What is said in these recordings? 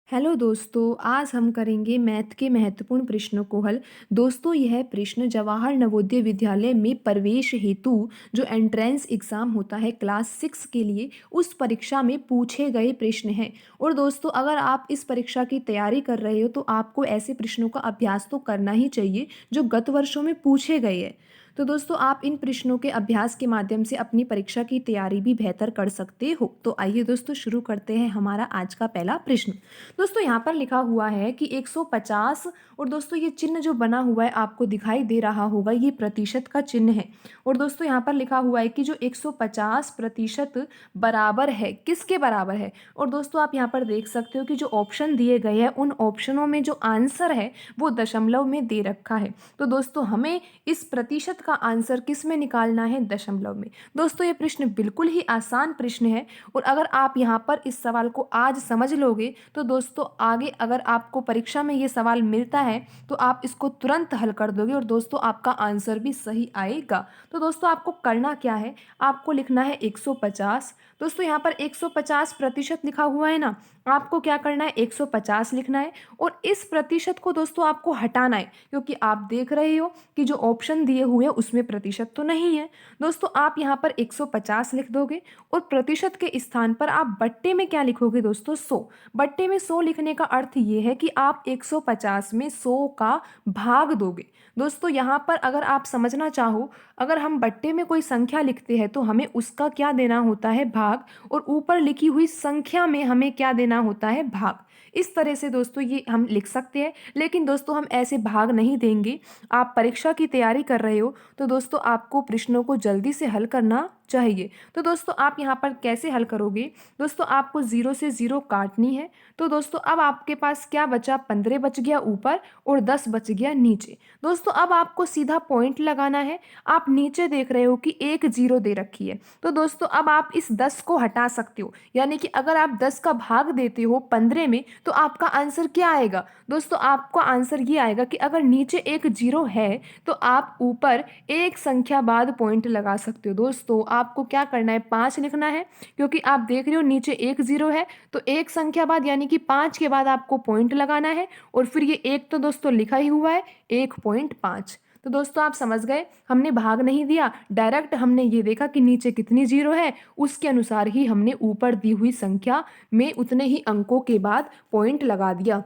Hello दोस्तों, आज हम करेंगे मैथ के महत्वपूर्ण प्रश्नों को हल। दोस्तों, यह प्रश्न जवाहर नवोदय विद्यालय में प्रवेश हेतु जो एंट्रेंस एग्ज़ाम होता है क्लास 6 के लिए, उस परीक्षा में पूछे गए प्रश्न हैं। और दोस्तों, अगर आप इस परीक्षा की तैयारी कर रहे हो तो आपको ऐसे प्रश्नों का अभ्यास तो करना ही चाहिए जो गत वर्षों में पूछे गए हैं। तो दोस्तों, आप इन प्रश्नों के अभ्यास के माध्यम से अपनी परीक्षा की तैयारी भी बेहतर कर सकते हो। तो आइए दोस्तों, शुरू करते हैं हमारा आज का पहला प्रश्न। दोस्तों, यहाँ पर लिखा हुआ है कि 150, और दोस्तों ये चिन्ह जो बना हुआ है आपको दिखाई दे रहा होगा, ये प्रतिशत का चिन्ह है। और दोस्तों यहाँ पर लिखा हुआ है कि जो 150% बराबर है, किसके बराबर है। और दोस्तों आप यहाँ पर देख सकते हो कि जो ऑप्शन दिए गए हैं उन ऑप्शनों में जो आंसर है वो दशमलव में दे रखा है। तो दोस्तों हमें इस प्रतिशत का आंसर किस में निकालना है? दशमलव में। दोस्तों ये प्रश्न बिल्कुल ही आसान प्रश्न है, और अगर आप यहाँ पर इस सवाल को आज समझ लोगे तो दोस्तों आगे अगर आपको परीक्षा में ये सवाल मिलता है तो आप इसको तुरंत हल कर दोगे, और दोस्तों आपका आंसर भी सही आएगा। तो दोस्तों आपको करना क्या है, आपको लिखना है 150। दोस्तों यहाँ पर 150% लिखा हुआ है ना, आपको क्या करना है, 150 लिखना है। और इस प्रतिशत को दोस्तों आपको हटाना है, क्योंकि आप देख रहे हो कि जो ऑप्शन दिए हुए हैं उसमें प्रतिशत तो नहीं है। दोस्तों आप यहाँ पर 150 लिख दोगे, और प्रतिशत के स्थान पर आप बट्टे में क्या लिखोगे दोस्तों? 100। बट्टे में 100 लिखने का अर्थ ये है कि आप 150 में 100 का भाग दोगे। दोस्तों यहाँ पर अगर आप समझना चाहो, अगर हम बट्टे में कोई संख्या लिखते हैं तो हमें उसका क्या देना होता है? भाग। और ऊपर लिखी हुई संख्या में हमें क्या देना होता है? भाग। इस तरह से दोस्तों ये हम लिख सकते हैं, लेकिन दोस्तों हम ऐसे भाग नहीं देंगे। आप परीक्षा की तैयारी कर रहे हो तो दोस्तों आपको प्रश्नों को जल्दी से हल करना चाहिए। तो दोस्तों आप यहाँ पर कैसे हल करोगे? दोस्तों आपको 0 से 0 काटनी है। तो दोस्तों अब आपके पास क्या बचा? 15 बच गया ऊपर और 10 बच गया नीचे। दोस्तों अब आपको सीधा पॉइंट लगाना है। आप नीचे देख रहे हो कि एक 0 दे रखी है, तो दोस्तों अब आप इस 10 को हटा सकते हो। यानी कि अगर आप 10 का भाग देते हो 15 में तो आपका आंसर क्या आएगा? दोस्तों आपका आंसर ये आएगा कि अगर नीचे एक 0 है तो आप ऊपर एक संख्या बाद पॉइंट लगा सकते हो। दोस्तों आपको क्या करना है? 5 लिखना है, क्योंकि आप देख रहे हो नीचे एक 0 है, तो एक संख्या बाद यानी कि 5 के बाद आपको पॉइंट लगाना है। और फिर ये एक तो दोस्तों लिखा ही हुआ है 1.5। तो दोस्तों आप समझ गए, हमने भाग नहीं दिया, डायरेक्ट हमने ये देखा कि नीचे कितनी 0 है, उसके अनुसार ही हमने ऊपर दी हुई संख्या में उतने ही अंकों के बाद पॉइंट लगा दिया।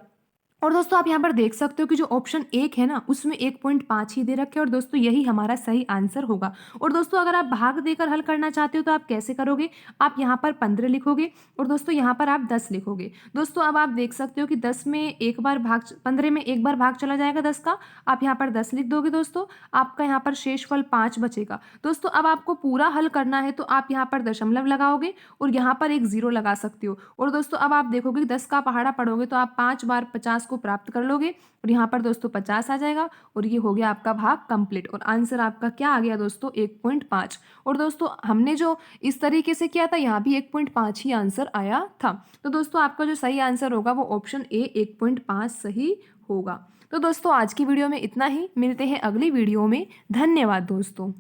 और दोस्तों आप यहाँ पर देख सकते हो कि जो ऑप्शन 1 है ना उसमें 1.5 ही दे रखे हैं, और दोस्तों यही हमारा सही आंसर होगा। और दोस्तों अगर आप भाग देकर हल करना चाहते हो तो आप कैसे करोगे? आप यहाँ पर 15 लिखोगे, और दोस्तों यहाँ पर आप 10 लिखोगे। दोस्तों अब आप देख सकते हो कि 10 में एक बार भाग 15 में एक बार भाग चला जाएगा 10 का, आप यहाँ पर 10 लिख दोगे। दोस्तों आपका यहाँ पर शेषफल 5 बचेगा। दोस्तों अब आपको पूरा हल करना है तो आप यहाँ पर दशमलव लगाओगे और यहाँ पर एक 0 लगा सकते हो। और दोस्तों अब आप देखोगे कि 10 का पहाड़ा पढ़ोगे तो आप 5 बार 50 को प्राप्त कर लोगे, और यहाँ पर दोस्तों 50 आ जाएगा, और ये हो गया आपका भाग कंप्लीट। और आंसर आपका क्या आ गया दोस्तों? 1.5। और दोस्तों हमने जो इस तरीके से किया था यहाँ भी 1.5 ही आंसर आया था। तो दोस्तों आपका जो सही आंसर होगा वो ऑप्शन ए 1.5 सही होगा। तो दोस्तों आज की वीडियो में इतना ही, मिलते हैं अगली वीडियो में। धन्यवाद दोस्तों।